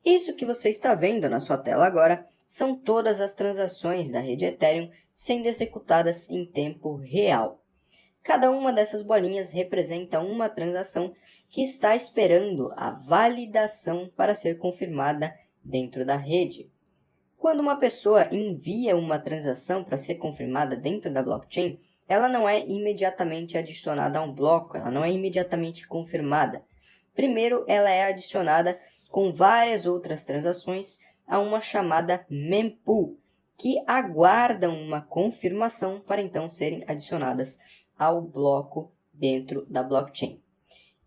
Isso que você está vendo na sua tela agora são todas as transações da rede Ethereum sendo executadas em tempo real. Cada uma dessas bolinhas representa uma transação que está esperando a validação para ser confirmada dentro da rede. Quando uma pessoa envia uma transação para ser confirmada dentro da blockchain, ela não é imediatamente adicionada a um bloco, ela não é imediatamente confirmada. Primeiro, ela é adicionada com várias outras transações a uma chamada mempool, que aguardam uma confirmação para então serem adicionadas ao bloco dentro da blockchain.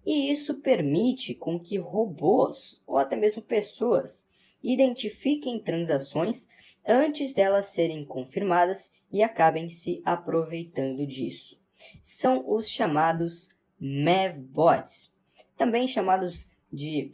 E isso permite com que robôs ou até mesmo pessoas identifiquem transações antes delas serem confirmadas e acabem se aproveitando disso. São os chamados Mavbots, também chamados de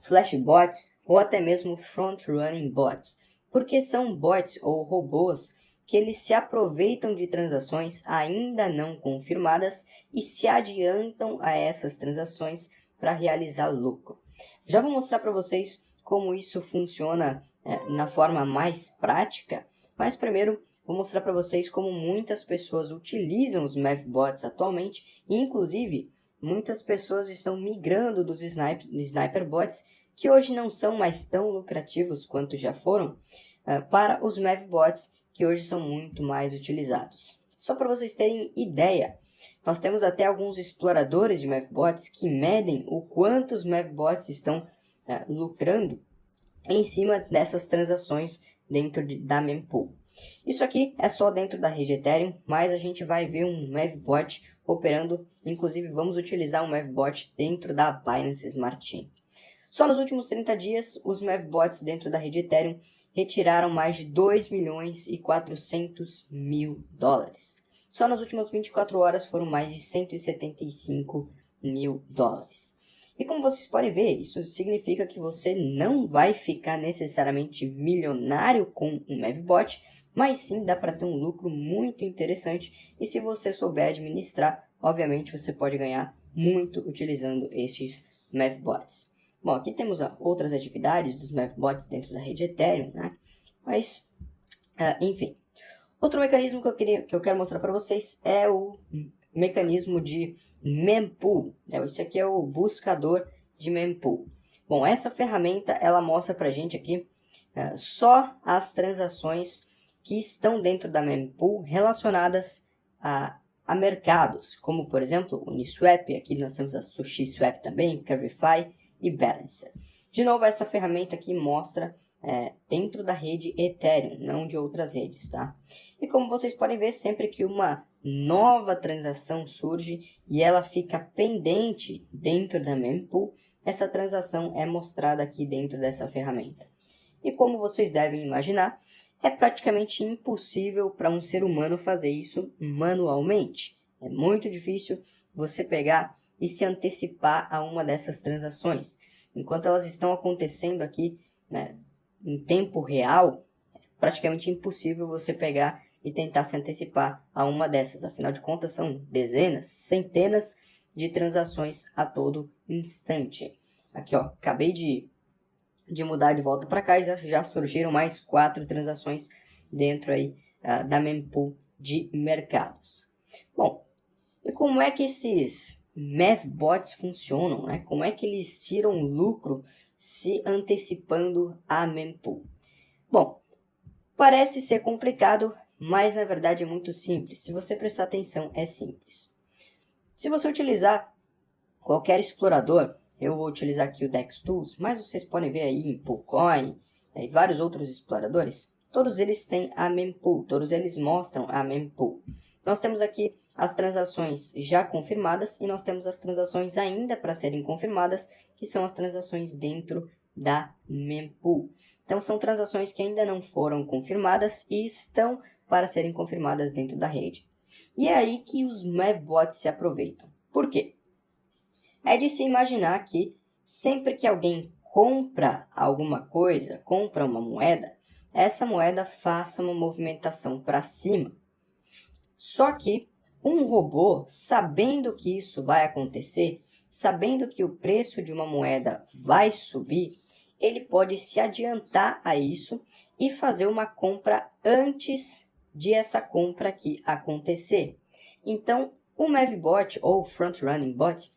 Flashbots ou até mesmo Front-Running Bots, porque são bots ou robôs que eles se aproveitam de transações ainda não confirmadas e se adiantam a essas transações para realizar lucro. Já vou mostrar para vocês como isso funciona na forma mais prática, mas primeiro vou mostrar para vocês como muitas pessoas utilizam os Mavbots atualmente e inclusive muitas pessoas estão migrando dos Sniper Bots, que hoje não são mais tão lucrativos quanto já foram, para os Mavbots, que hoje são muito mais utilizados. Só para vocês terem ideia, nós temos até alguns exploradores de Mavbots que medem o quanto os Mavbots estão lucrando em cima dessas transações dentro da mempool. Isso aqui é só dentro da rede Ethereum, mas a gente vai ver um Mavbot operando, inclusive vamos utilizar um Mavbot dentro da Binance Smart Chain. Só nos últimos 30 dias, os Mavbots dentro da rede Ethereum retiraram mais de 2 milhões e 400 mil dólares. Só nas últimas 24 horas foram mais de 175 mil dólares. E como vocês podem ver, isso significa que você não vai ficar necessariamente milionário com um Mavbot, mas sim dá para ter um lucro muito interessante e se você souber administrar, obviamente você pode ganhar muito utilizando esses Mavbots. Bom, aqui temos outras atividades dos Mavbots dentro da rede Ethereum, né? Mas, enfim. Outro mecanismo que eu quero mostrar para vocês é o mecanismo de mempool. Esse aqui é o buscador de mempool. Bom, essa ferramenta ela mostra para a gente aqui só as transações que estão dentro da mempool relacionadas a mercados, como por exemplo o Uniswap, aqui nós temos a SushiSwap também, Curvify e Balancer. De novo, essa ferramenta aqui mostra dentro da rede Ethereum, não de outras redes, tá? E como vocês podem ver, sempre que uma nova transação surge e ela fica pendente dentro da mempool, essa transação é mostrada aqui dentro dessa ferramenta. E como vocês devem imaginar, é praticamente impossível para um ser humano fazer isso manualmente. É muito difícil você pegar e se antecipar a uma dessas transações. Enquanto elas estão acontecendo aqui, né, em tempo real, é praticamente impossível você pegar e tentar se antecipar a uma dessas. Afinal de contas, são dezenas, centenas de transações a todo instante. Aqui, ó, acabei de mudar de volta para cá e já surgiram mais 4 transações dentro aí da mempool de mercados. Bom, e como é que esses Mavbots funcionam, né? Como é que eles tiram lucro se antecipando a mempool? Bom, parece ser complicado, mas na verdade é muito simples. Se você prestar atenção, é simples. Se você utilizar qualquer explorador, eu vou utilizar aqui o DexTools, mas vocês podem ver aí em Poolcoin e vários outros exploradores, todos eles têm a mempool, todos eles mostram a mempool. Nós temos aqui as transações já confirmadas e nós temos as transações ainda para serem confirmadas, que são as transações dentro da mempool. Então, são transações que ainda não foram confirmadas e estão para serem confirmadas dentro da rede. E é aí que os Mavbots se aproveitam. Por quê? É de se imaginar que sempre que alguém compra alguma coisa, compra uma moeda, essa moeda faça uma movimentação para cima. Só que um robô, sabendo que isso vai acontecer, sabendo que o preço de uma moeda vai subir, ele pode se adiantar a isso e fazer uma compra antes de essa compra aqui acontecer. Então, o Mavbot, ou Front Running Bot,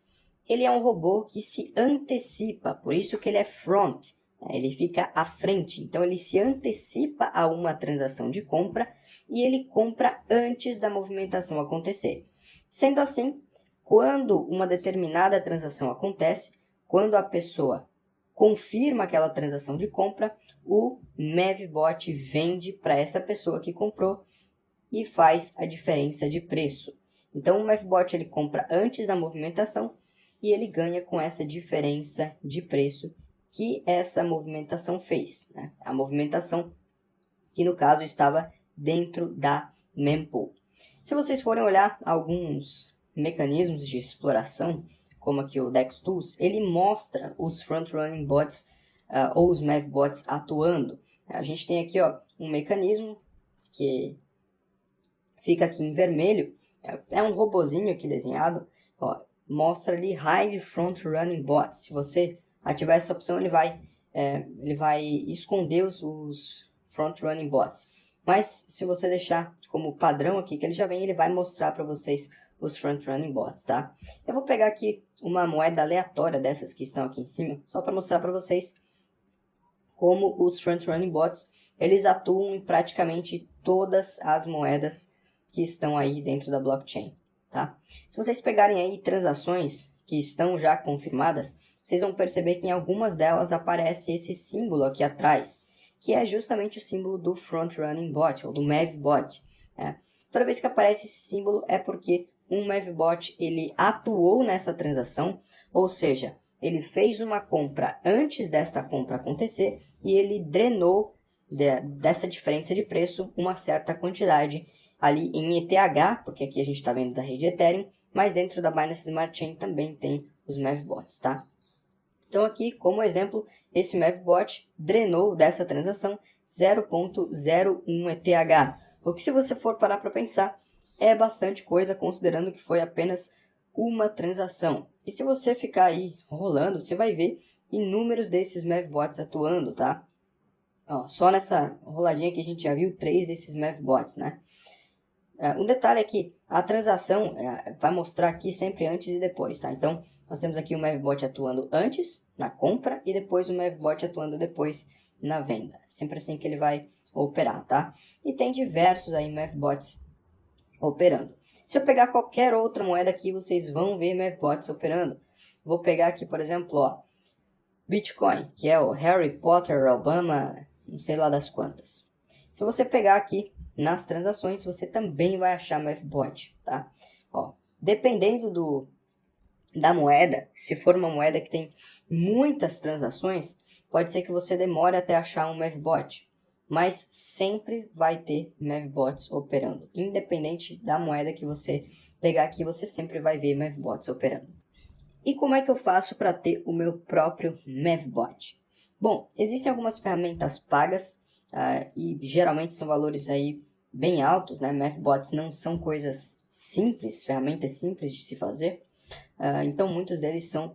ele é um robô que se antecipa, por isso que ele é front, né? Ele fica à frente, então ele se antecipa a uma transação de compra e ele compra antes da movimentação acontecer. Sendo assim, quando uma determinada transação acontece, quando a pessoa confirma aquela transação de compra, o Mavbot vende para essa pessoa que comprou e faz a diferença de preço. Então, o Mavbot ele compra antes da movimentação e ele ganha com essa diferença de preço que essa movimentação fez, né? A movimentação que, no caso, estava dentro da mempool. Se vocês forem olhar alguns mecanismos de exploração, como aqui o DexTools, ele mostra os front-running bots ou os Mavbots atuando. A gente tem aqui um mecanismo que fica aqui em vermelho, é um robozinho aqui desenhado, mostra ali Hide Front Running Bots. Se você ativar essa opção, ele vai esconder os Front Running Bots. Mas se você deixar como padrão aqui, que ele já vem, ele vai mostrar para vocês os Front Running Bots, tá? Eu vou pegar aqui uma moeda aleatória dessas que estão aqui em cima, só para mostrar para vocês como os Front Running Bots, eles atuam em praticamente todas as moedas que estão aí dentro da blockchain, tá? Se vocês pegarem aí transações que estão já confirmadas, vocês vão perceber que em algumas delas aparece esse símbolo aqui atrás, que é justamente o símbolo do Front Running Bot, ou do Mavbot, né? Toda vez que aparece esse símbolo é porque um Mavbot ele atuou nessa transação, ou seja, ele fez uma compra antes desta compra acontecer e ele drenou dessa diferença de preço uma certa quantidade ali em ETH, porque aqui a gente está vendo da rede Ethereum, mas dentro da Binance Smart Chain também tem os Mavbots, tá? Então aqui, como exemplo, esse Mavbot drenou dessa transação 0.01 ETH, o que se você for parar para pensar, é bastante coisa, considerando que foi apenas uma transação. E se você ficar aí rolando, você vai ver inúmeros desses Mavbots atuando, tá? Só nessa roladinha aqui a gente já viu 3 desses Mavbots, né? Um detalhe é que a transação vai mostrar aqui sempre antes e depois, tá? Então, nós temos aqui o Mavbot atuando antes, na compra, e depois o Mavbot atuando depois na venda. Sempre assim que ele vai operar, tá? E tem diversos aí Mavbots operando. Se eu pegar qualquer outra moeda aqui, vocês vão ver Mavbots operando. Vou pegar aqui, por exemplo, Bitcoin, que é o Harry Potter, Obama, não sei lá das quantas. Se você pegar aqui nas transações, você também vai achar Mavbot, tá? Dependendo da moeda, se for uma moeda que tem muitas transações, pode ser que você demore até achar um Mavbot, mas sempre vai ter Mavbots operando. Independente da moeda que você pegar aqui, você sempre vai ver Mavbots operando. E como é que eu faço para ter o meu próprio Mavbot? Bom, existem algumas ferramentas pagas e geralmente são valores aí bem altos, né? Mavbots não são coisas simples, ferramentas simples de se fazer, então muitos deles são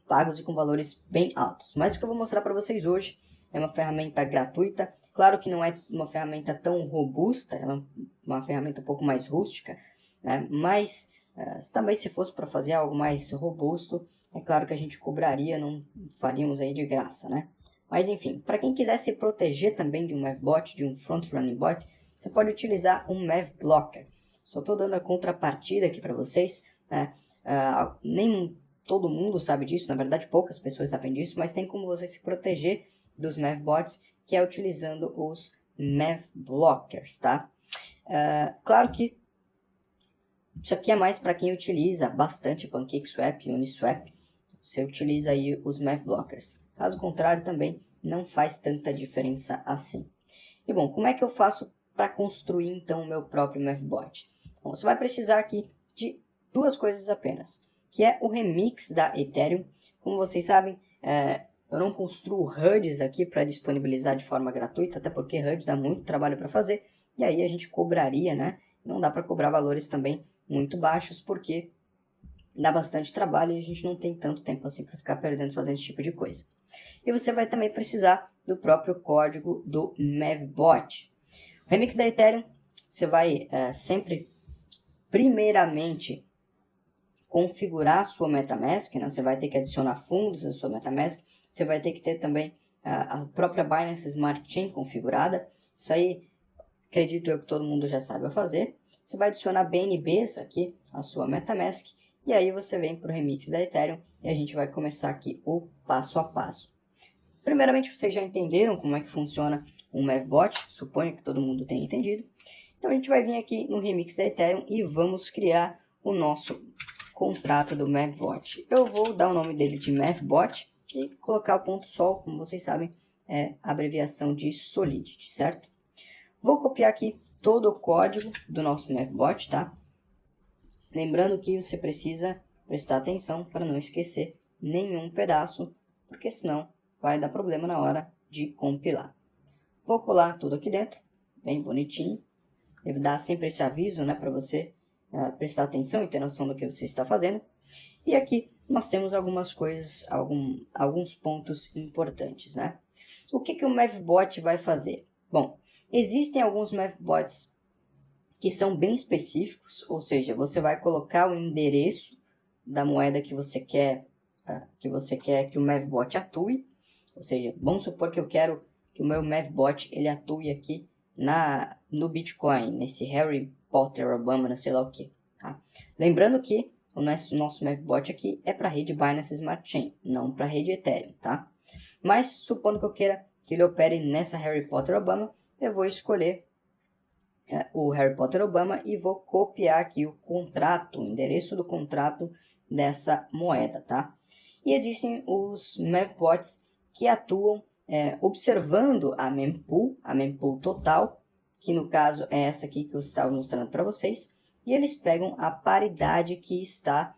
pagos e com valores bem altos. Mas o que eu vou mostrar para vocês hoje é uma ferramenta gratuita. Claro que não é uma ferramenta tão robusta, ela é uma ferramenta um pouco mais rústica, né? Mas também se fosse para fazer algo mais robusto, é claro que a gente cobraria, não faríamos aí de graça, né? Mas enfim, para quem quiser se proteger também de um Mavbot, de um front-running bot, você pode utilizar um Mavblocker. Só estou dando a contrapartida aqui para vocês, né? Nem todo mundo sabe disso, na verdade poucas pessoas sabem disso, mas tem como você se proteger dos Mavbots, que é utilizando os Mavblockers, tá? Claro que isso aqui é mais para quem utiliza bastante PancakeSwap e Uniswap, você utiliza aí os Mavblockers. Caso contrário, também não faz tanta diferença assim. E bom, como é que eu faço para construir então o meu próprio Mavbot? Bom, você vai precisar aqui de duas coisas apenas, que é o remix da Ethereum. Como vocês sabem, eu não construo HUDs aqui para disponibilizar de forma gratuita, até porque HUD dá muito trabalho para fazer, e aí a gente cobraria, né? Não dá para cobrar valores também muito baixos, porque dá bastante trabalho e a gente não tem tanto tempo assim para ficar perdendo fazendo esse tipo de coisa. E você vai também precisar do próprio código do Mavbot. O Remix da Ethereum, você vai sempre, primeiramente, configurar a sua MetaMask, né? Você vai ter que adicionar fundos na sua MetaMask, você vai ter que ter também a própria Binance Smart Chain configurada. Isso aí, acredito eu que todo mundo já sabe fazer. Você vai adicionar BNBs aqui à sua MetaMask, e aí você vem para o Remix da Ethereum e a gente vai começar aqui o passo a passo. Primeiramente, vocês já entenderam como é que funciona o Mavbot, suponho que todo mundo tenha entendido. Então a gente vai vir aqui no Remix da Ethereum e vamos criar o nosso contrato do Mavbot. Eu vou dar o nome dele de Mavbot e colocar o ponto sol, como vocês sabem, é a abreviação de Solidity, certo? Vou copiar aqui todo o código do nosso Mavbot, tá? Lembrando que você precisa prestar atenção para não esquecer nenhum pedaço, porque senão vai dar problema na hora de compilar. Vou colar tudo aqui dentro, bem bonitinho. Deve dar sempre esse aviso, né, para você prestar atenção e ter noção do que você está fazendo. E aqui nós temos algumas coisas, alguns pontos importantes, né? O que o Mavbot vai fazer? Bom, existem alguns Mavbots que são bem específicos, ou seja, você vai colocar o endereço da moeda que você quer que o Mavbot atue. Ou seja, vamos supor que eu quero que o meu Mavbot ele atue aqui no Bitcoin, nesse Harry Potter Obama, não sei lá o que. Tá? Lembrando que o nosso Mavbot aqui é para a rede Binance Smart Chain, não para a rede Ethereum, tá? Mas supondo que eu queira que ele opere nessa Harry Potter Obama, eu vou escolher o Harry Potter Obama e vou copiar aqui o contrato, o endereço do contrato dessa moeda, tá? E existem os Mavbots que atuam observando a mempool total, que no caso é essa aqui que eu estava mostrando para vocês, e eles pegam a paridade que está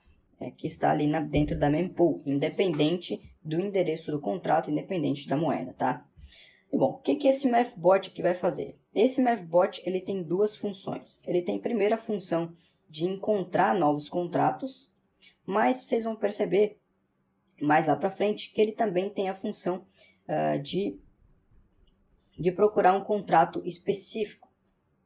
ali dentro da mempool, independente do endereço do contrato, independente da moeda, tá? E bom, o que esse Mavbot aqui vai fazer? Esse Mavbot ele tem duas funções. Ele tem primeiro a função de encontrar novos contratos, mas vocês vão perceber mais lá para frente que ele também tem a função de procurar um contrato específico.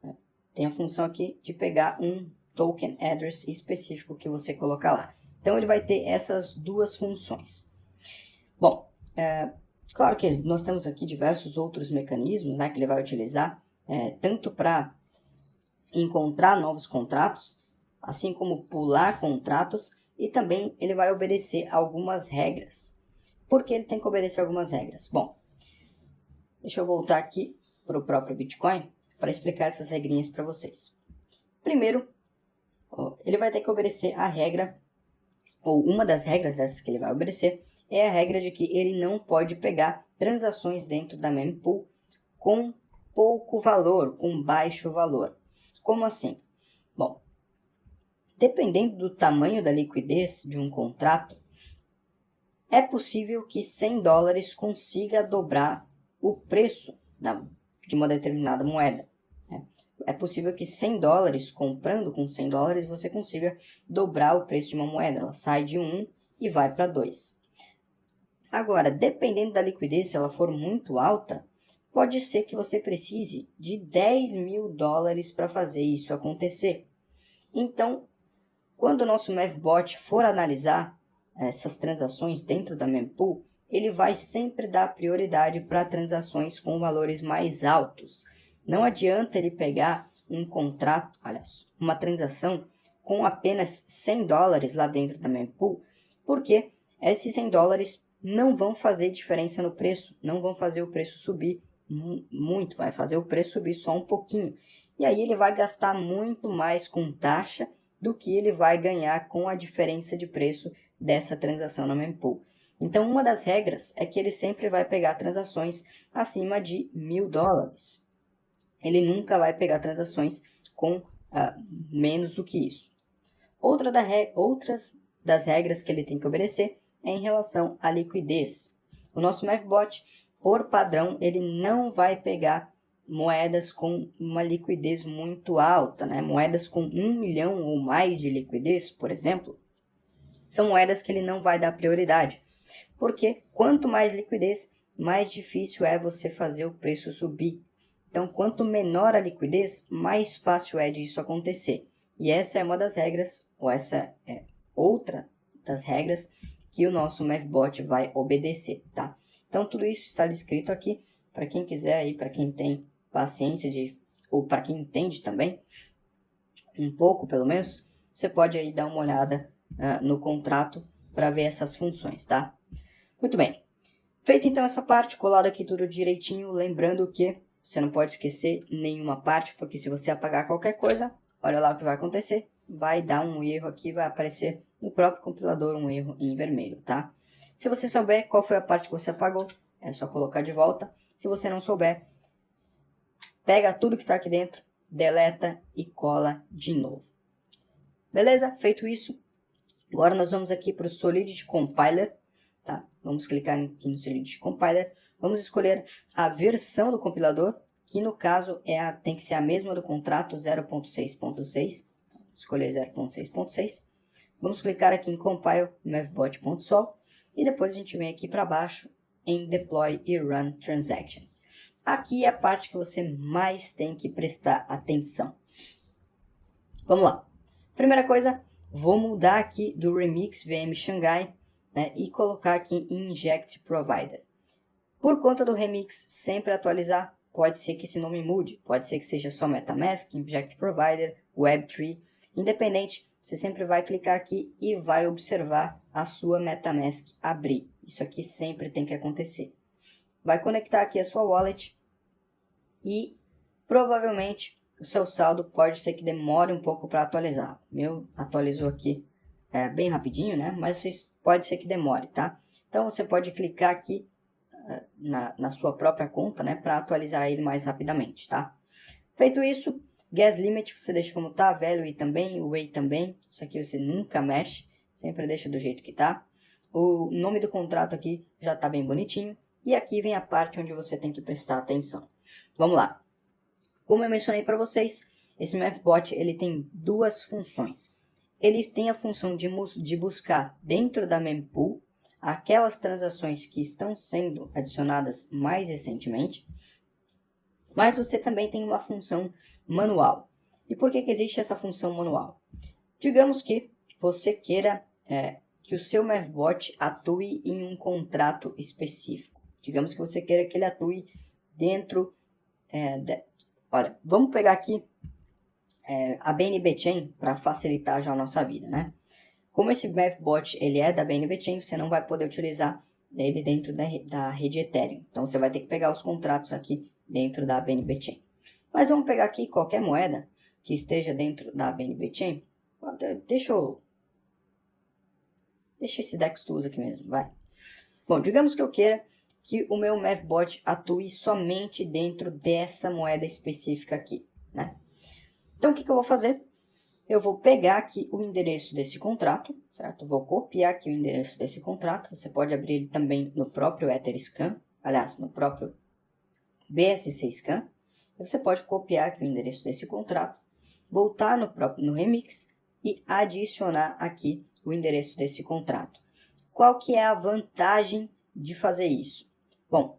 Né? Tem a função aqui de pegar um token address específico que você colocar lá. Então ele vai ter essas duas funções. Bom, claro que nós temos aqui diversos outros mecanismos, né, que ele vai utilizar, tanto para encontrar novos contratos, assim como pular contratos, e também ele vai obedecer algumas regras. Por que ele tem que obedecer algumas regras? Bom, deixa eu voltar aqui para o próprio Bitcoin para explicar essas regrinhas para vocês. Primeiro, ele vai ter que obedecer a regra, ou uma das regras dessas que ele vai obedecer, é a regra de que ele não pode pegar transações dentro da mempool com pouco valor, com baixo valor. Como assim? Bom, dependendo do tamanho da liquidez de um contrato, é possível que $100 consiga dobrar o preço de uma determinada moeda. Né? É possível que $100, comprando com $100, você consiga dobrar o preço de uma moeda. Ela sai de 1 e vai para 2. Agora, dependendo da liquidez, se ela for muito alta, pode ser que você precise de $10.000 para fazer isso acontecer. Então, quando o nosso Mavbot for analisar essas transações dentro da mempool, ele vai sempre dar prioridade para transações com valores mais altos. Não adianta ele pegar um contrato, uma transação com apenas $100 lá dentro da mempool, porque esses $100 não vão fazer diferença no preço, não vão fazer o preço subir muito, vai fazer o preço subir só um pouquinho. E aí ele vai gastar muito mais com taxa do que ele vai ganhar com a diferença de preço dessa transação na mempool. Então, uma das regras é que ele sempre vai pegar transações acima de $1.000. Ele nunca vai pegar transações com menos do que isso. Outras das regras que ele tem que obedecer é em relação à liquidez. O nosso Mavbot, por padrão, ele não vai pegar moedas com uma liquidez muito alta, né? Moedas com 1 milhão ou mais de liquidez, por exemplo, são moedas que ele não vai dar prioridade. Porque quanto mais liquidez, mais difícil é você fazer o preço subir. Então, quanto menor a liquidez, mais fácil é disso acontecer. E essa é uma das regras, ou essa é outra das regras que o nosso Mavbot vai obedecer, tá? Então, tudo isso está descrito aqui para quem quiser aí, para quem tem paciência ou para quem entende também, um pouco pelo menos, você pode aí dar uma olhada no contrato para ver essas funções, tá? Muito bem. Feita então essa parte, colado aqui tudo direitinho, lembrando que você não pode esquecer nenhuma parte, porque se você apagar qualquer coisa, olha lá o que vai acontecer, vai dar um erro aqui, vai aparecer no próprio compilador um erro em vermelho, tá? Se você souber qual foi a parte que você apagou, é só colocar de volta. Se você não souber, pega tudo que está aqui dentro, deleta e cola de novo. Beleza? Feito isso, agora nós vamos aqui para o Solidity Compiler. Tá? Vamos clicar aqui no Solidity Compiler. Vamos escolher a versão do compilador, que no caso tem que ser a mesma do contrato 0.6.6. Escolher 0.6.6. Vamos clicar aqui em Compile Mavbot.sol e depois a gente vem aqui para baixo em Deploy e Run Transactions. Aqui é a parte que você mais tem que prestar atenção. Vamos lá. Primeira coisa, vou mudar aqui do Remix VM Shanghai, né, e colocar aqui em Inject Provider. Por conta do Remix sempre atualizar, pode ser que esse nome mude. Pode ser que seja só MetaMask, Inject Provider, Web3. Independente, você sempre vai clicar aqui e vai observar a sua MetaMask abrir. Isso aqui sempre tem que acontecer. Vai conectar aqui a sua wallet e provavelmente o seu saldo pode ser que demore um pouco para atualizar. O meu atualizou aqui bem rapidinho, né? Mas pode ser que demore, tá? Então você pode clicar aqui na sua própria conta, né? Para atualizar ele mais rapidamente, tá? Feito isso, Gas Limit você deixa como tá, Value também, Way também. Isso aqui você nunca mexe, sempre deixa do jeito que tá. O nome do contrato aqui já tá bem bonitinho. E aqui vem a parte onde você tem que prestar atenção. Vamos lá. Como eu mencionei para vocês, esse Mavbot ele tem duas funções. Ele tem a função de buscar dentro da mempool aquelas transações que estão sendo adicionadas mais recentemente, mas você também tem uma função manual. E por que existe essa função manual? Digamos que você queira que o seu Mavbot atue em um contrato específico. Digamos que você queira que ele atue dentro Olha, vamos pegar aqui a BNB Chain para facilitar já a nossa vida, né? Como esse Mavbot ele é da BNB Chain, você não vai poder utilizar ele dentro da rede Ethereum. Então você vai ter que pegar os contratos aqui dentro da BNB Chain. Mas vamos pegar aqui qualquer moeda que esteja dentro da BNB Chain. Deixa esse DEX2 aqui mesmo, vai. Bom, digamos que eu queira que o meu Mavbot atue somente dentro dessa moeda específica aqui, né? Então, o que eu vou fazer? Eu vou pegar aqui o endereço desse contrato, certo? Vou copiar aqui o endereço desse contrato. Você pode abrir ele também no próprio Etherscan, aliás, no próprio BSC Scan. Você pode copiar aqui o endereço desse contrato, voltar no Remix e adicionar aqui o endereço desse contrato. Qual que é a vantagem de fazer isso? Bom,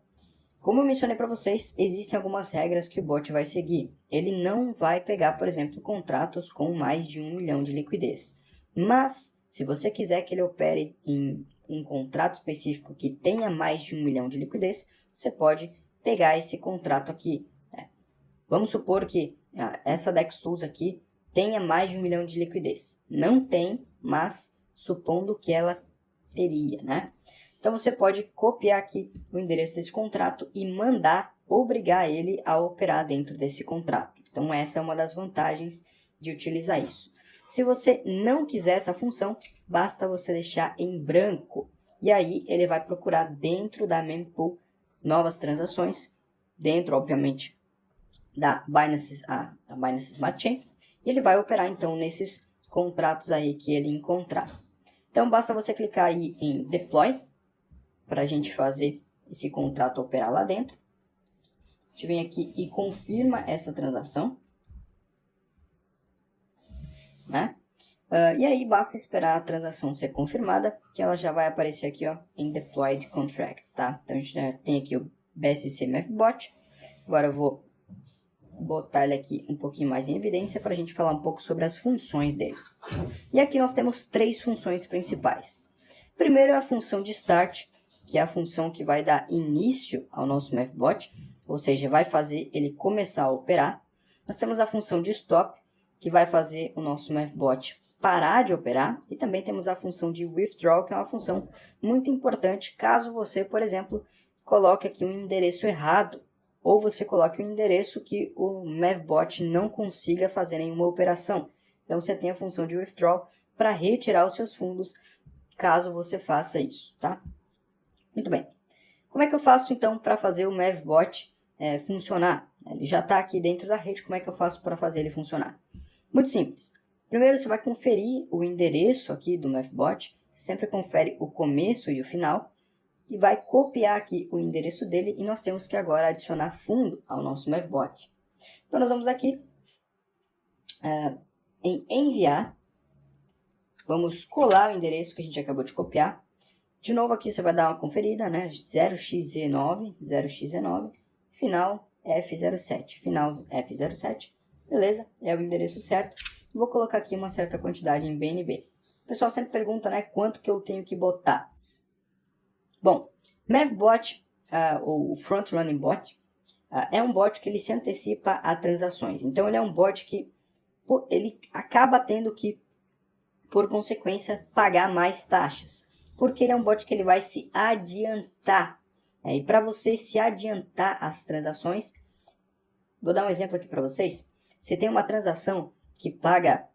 como eu mencionei para vocês, existem algumas regras que o bot vai seguir. Ele não vai pegar, por exemplo, contratos com mais de 1 milhão de liquidez. Mas, se você quiser que ele opere em um contrato específico que tenha mais de 1 milhão de liquidez, você pode pegar esse contrato aqui. Né? Vamos supor que essa DEX2 aqui tenha mais de 1 milhão de liquidez. Não tem, mas supondo que ela teria, né? Então, você pode copiar aqui o endereço desse contrato e obrigar ele a operar dentro desse contrato. Então, essa é uma das vantagens de utilizar isso. Se você não quiser essa função, basta você deixar em branco. E aí, ele vai procurar dentro da mempool novas transações, dentro, obviamente, da Binance Smart Chain. E ele vai operar, então, nesses contratos aí que ele encontrar. Então, basta você clicar aí em Deploy, para a gente fazer esse contrato operar lá dentro. A gente vem aqui e confirma essa transação, né? E aí basta esperar a transação ser confirmada, que ela já vai aparecer aqui, ó, em Deployed Contracts, tá? Então a gente já tem aqui o BSC Mavbot. Agora eu vou botar ele aqui um pouquinho mais em evidência para a gente falar um pouco sobre as funções dele. E aqui nós temos 3 funções principais. Primeiro é a função de Start, que é a função que vai dar início ao nosso Mavbot, ou seja, vai fazer ele começar a operar. Nós temos a função de Stop, que vai fazer o nosso Mavbot parar de operar, e também temos a função de Withdraw, que é uma função muito importante caso você, por exemplo, coloque aqui um endereço errado, ou você coloque um endereço que o Mavbot não consiga fazer nenhuma operação. Então você tem a função de Withdraw para retirar os seus fundos, caso você faça isso, tá? Muito bem. Como é que eu faço então para fazer o Mavbot funcionar? Ele já está aqui dentro da rede, como é que eu faço para fazer ele funcionar? Muito simples. Primeiro você vai conferir o endereço aqui do Mavbot, você sempre confere o começo e o final, e vai copiar aqui o endereço dele, e nós temos que agora adicionar fundo ao nosso Mavbot. Então nós vamos aqui em enviar, vamos colar o endereço que a gente acabou de copiar. De novo aqui você vai dar uma conferida, né? 0xz9, 0xz9, final F07, final F07, beleza? É o endereço certo. Vou colocar aqui uma certa quantidade em BNB. O pessoal sempre pergunta, né, quanto que eu tenho que botar. Bom, Mavbot, ou Front Running Bot, é um bot que ele se antecipa a transações. Então ele é um bot que ele acaba tendo que, por consequência, pagar mais taxas. Porque ele é um bot que ele vai se adiantar. E para você se adiantar as transações, vou dar um exemplo aqui para vocês. Você tem uma transação que paga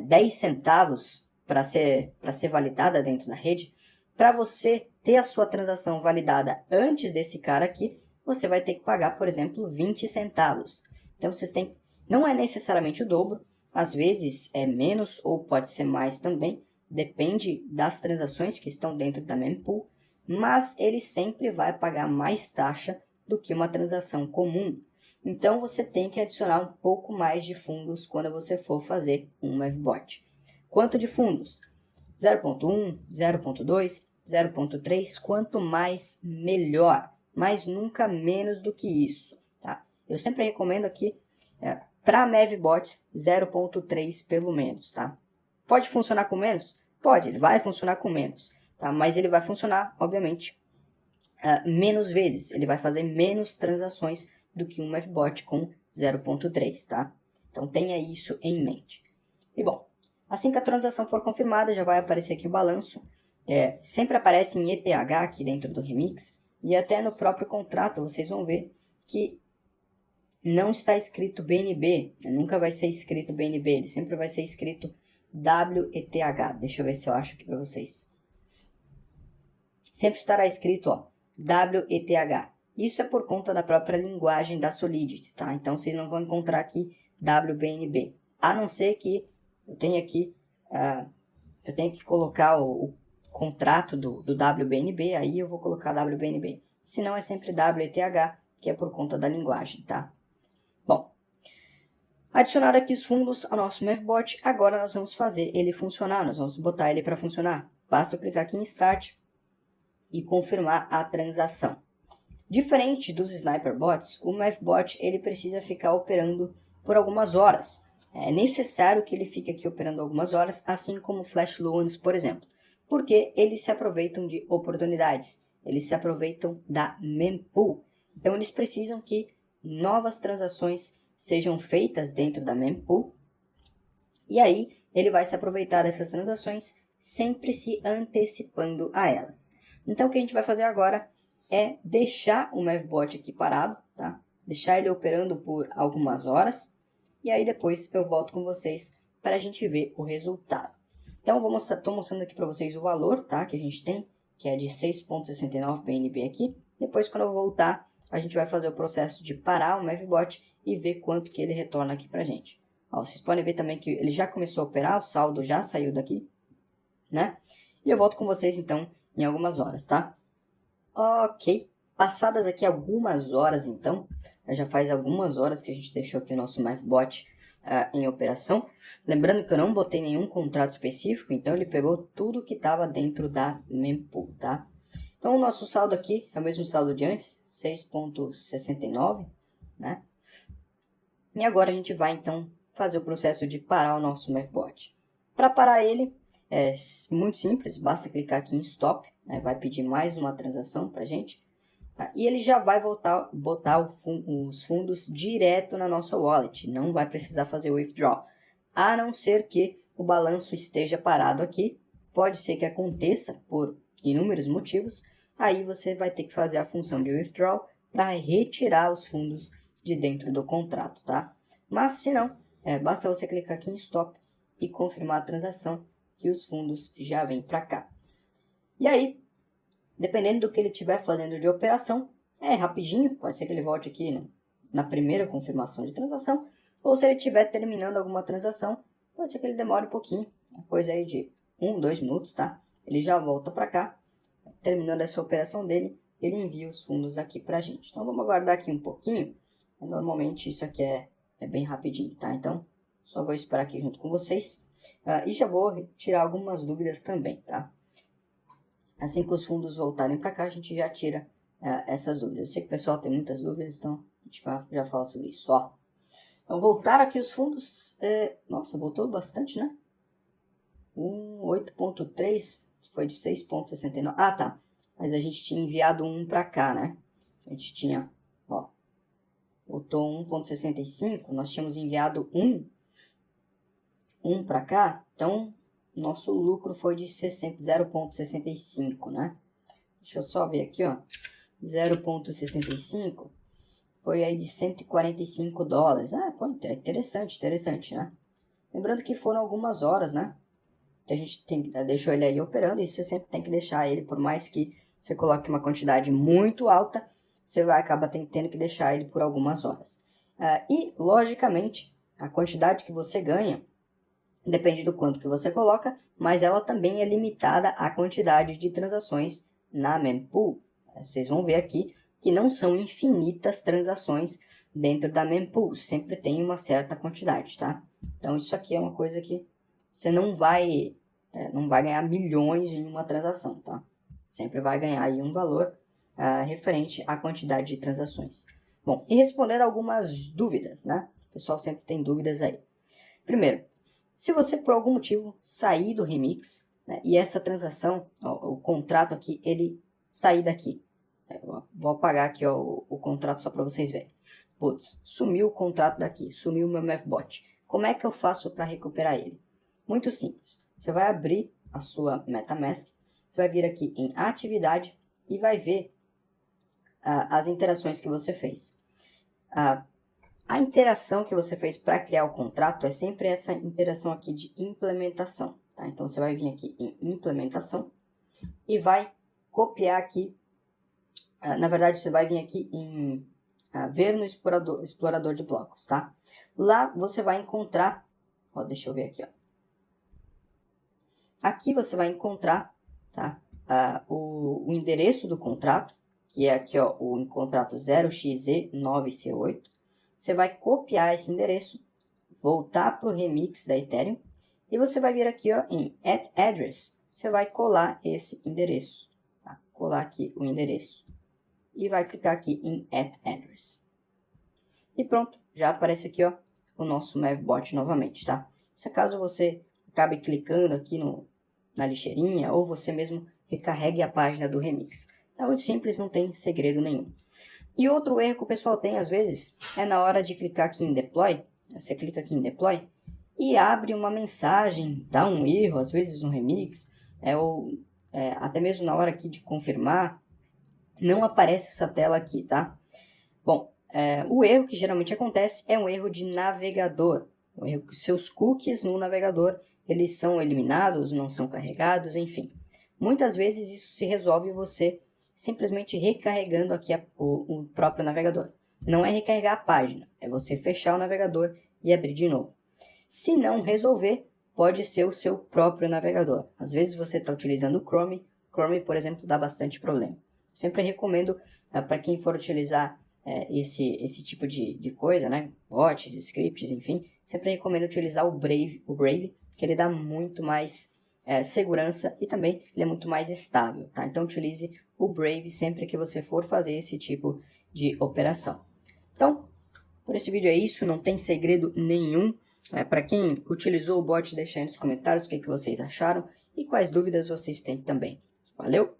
10 centavos para ser validada dentro da rede. Para você ter a sua transação validada antes desse cara aqui, você vai ter que pagar, por exemplo, 20 centavos. Então, vocês têm, não é necessariamente o dobro, às vezes é menos ou pode ser mais também, depende das transações que estão dentro da mempool, mas ele sempre vai pagar mais taxa do que uma transação comum. Então, você tem que adicionar um pouco mais de fundos quando você for fazer um Mavbot. Quanto de fundos? 0.1, 0.2, 0.3, quanto mais, melhor, mas nunca menos do que isso, tá? Eu sempre recomendo aqui, para Mavbots, 0.3 pelo menos, tá? Pode funcionar com menos? Pode, ele vai funcionar com menos, tá? Mas ele vai funcionar, obviamente, menos vezes, ele vai fazer menos transações do que um Mavbot com 0.3, tá? Então tenha isso em mente. E bom, assim que a transação for confirmada, já vai aparecer aqui o balanço. Sempre aparece em ETH aqui dentro do Remix, e até no próprio contrato vocês vão ver que não está escrito BNB, nunca vai ser escrito BNB, ele sempre vai ser escrito WETH. Deixa eu ver se eu acho aqui para vocês. Sempre estará escrito, ó, WETH. Isso é por conta da própria linguagem da Solidity, tá? Então, vocês não vão encontrar aqui WBNB. A não ser que eu tenha aqui, eu tenho que colocar o contrato do WBNB, aí eu vou colocar WBNB. Se não, é sempre WETH, que é por conta da linguagem, tá? Bom, adicionar aqui os fundos ao nosso Mavbot, agora nós vamos fazer ele funcionar, nós vamos botar ele para funcionar. Basta eu clicar aqui em Start e confirmar a transação. Diferente dos Sniper Bots, o Mavbot ele precisa ficar operando por algumas horas. É necessário que ele fique aqui operando algumas horas, assim como o Flash Loans, por exemplo, porque eles se aproveitam de oportunidades, eles se aproveitam da mempool. Então, eles precisam que novas transações sejam feitas dentro da mempool, e aí ele vai se aproveitar dessas transações, sempre se antecipando a elas. Então, o que a gente vai fazer agora é deixar o Mavbot aqui parado, tá? Deixar ele operando por algumas horas, e aí depois eu volto com vocês para a gente ver o resultado. Então, estou mostrando aqui para vocês o valor, tá? Que a gente tem, que é de 6.69 BNB aqui. Depois, quando eu voltar, a gente vai fazer o processo de parar o Mavbot e ver quanto que ele retorna aqui para a gente. Ó, vocês podem ver também que ele já começou a operar, o saldo já saiu daqui, né? E eu volto com vocês, então, em algumas horas, tá? Ok, passadas aqui algumas horas, então, já faz algumas horas que a gente deixou aqui o nosso Mavbot em operação. Lembrando que eu não botei nenhum contrato específico, então ele pegou tudo que estava dentro da mempool, tá? Então o nosso saldo aqui é o mesmo saldo de antes, 6,69, né? E agora a gente vai então fazer o processo de parar o nosso Mavbot. Para parar ele, é muito simples, basta clicar aqui em Stop, né? Vai pedir mais uma transação para a gente, tá? E ele já vai botar os fundos direto na nossa wallet, não vai precisar fazer o withdraw, a não ser que o balanço esteja parado aqui, pode ser que aconteça por inúmeros motivos, aí você vai ter que fazer a função de withdraw para retirar os fundos de dentro do contrato, tá? Mas se não, basta você clicar aqui em Stop e confirmar a transação que os fundos já vêm para cá. E aí, dependendo do que ele estiver fazendo de operação, é rapidinho, pode ser que ele volte aqui na primeira confirmação de transação, ou se ele estiver terminando alguma transação, pode ser que ele demore um pouquinho, uma coisa aí de 1, 2 minutos, tá? Ele já volta para cá, terminando essa operação dele, ele envia os fundos aqui para a gente. Então vamos aguardar aqui um pouquinho, normalmente isso aqui é bem rapidinho, tá? Então só vou esperar aqui junto com vocês e já vou tirar algumas dúvidas também, tá? Assim que os fundos voltarem para cá, a gente já tira essas dúvidas. Eu sei que o pessoal tem muitas dúvidas, então a gente já fala sobre isso. Ó. Então, voltaram aqui os fundos. Nossa, voltou bastante, né? 8.3 foi de 6.69. Ah, tá. Mas a gente tinha enviado um para cá, né? A gente tinha, ó, voltou 1.65. Nós tínhamos enviado um para cá. Então, nosso lucro foi de 0.65, né? Deixa eu só ver aqui, ó. 0.65 foi aí de 145 dólares. Ah, foi interessante, né? Lembrando que foram algumas horas, né? Que a gente deixou ele aí operando, e você sempre tem que deixar ele, por mais que você coloque uma quantidade muito alta, você vai acabar tendo que deixar ele por algumas horas. E, logicamente, a quantidade que você ganha depende do quanto que você coloca, mas ela também é limitada à quantidade de transações na mempool. Vocês vão ver aqui que não são infinitas transações dentro da mempool, sempre tem uma certa quantidade, tá? Então isso aqui é uma coisa que você não vai ganhar milhões em uma transação, tá? Sempre vai ganhar aí um valor referente à quantidade de transações. Bom, e respondendo algumas dúvidas, né? O pessoal sempre tem dúvidas aí. Primeiro, se você por algum motivo sair do Remix, né, e essa transação, ó, o contrato aqui, ele sair daqui. Vou apagar aqui ó, o contrato só para vocês verem. Putz, sumiu o contrato daqui, sumiu o meu Mavbot. Como é que eu faço para recuperar ele? Muito simples. Você vai abrir a sua MetaMask, você vai vir aqui em atividade e vai ver as interações que você fez. A interação que você fez para criar o contrato é sempre essa interação aqui de implementação, tá? Então, você vai vir aqui em implementação e vai copiar aqui, na verdade, você vai vir aqui em ver no explorador de blocos, tá? Lá você vai encontrar, ó, deixa eu ver aqui, ó. Aqui você vai encontrar, tá? O endereço do contrato, que é aqui, ó, o contrato 0xz9c8. Você vai copiar esse endereço, voltar para o remix da Ethereum e você vai vir aqui ó, em Add Address. Você vai colar esse endereço, tá? Colar aqui o endereço e vai clicar aqui em Add Address. E pronto, já aparece aqui ó, o nosso Mavbot novamente, tá? Se caso você acabe clicando aqui na lixeirinha ou você mesmo recarregue a página do remix. É muito simples, não tem segredo nenhum. E outro erro que o pessoal tem às vezes é na hora de clicar aqui em Deploy. Você clica aqui em Deploy e abre uma mensagem, dá um erro, às vezes no remix, até mesmo na hora aqui de confirmar, não aparece essa tela aqui, tá? Bom, o erro que geralmente acontece é um erro de navegador. O erro que seus cookies no navegador, eles são eliminados, não são carregados, enfim. Muitas vezes isso se resolve você simplesmente recarregando aqui o próprio navegador. Não é recarregar a página, é você fechar o navegador e abrir de novo. Se não resolver, pode ser o seu próprio navegador. Às vezes você está utilizando o Chrome, por exemplo, dá bastante problema. Sempre recomendo para quem for utilizar esse tipo de coisa, né? Bots, scripts, enfim, sempre recomendo utilizar o Brave, que ele dá muito mais segurança e também ele é muito mais estável, tá? Então utilize o Brave sempre que você for fazer esse tipo de operação. Então, por esse vídeo é isso, não tem segredo nenhum. Para quem utilizou o bot, deixa aí nos comentários o que vocês acharam e quais dúvidas vocês têm também. Valeu!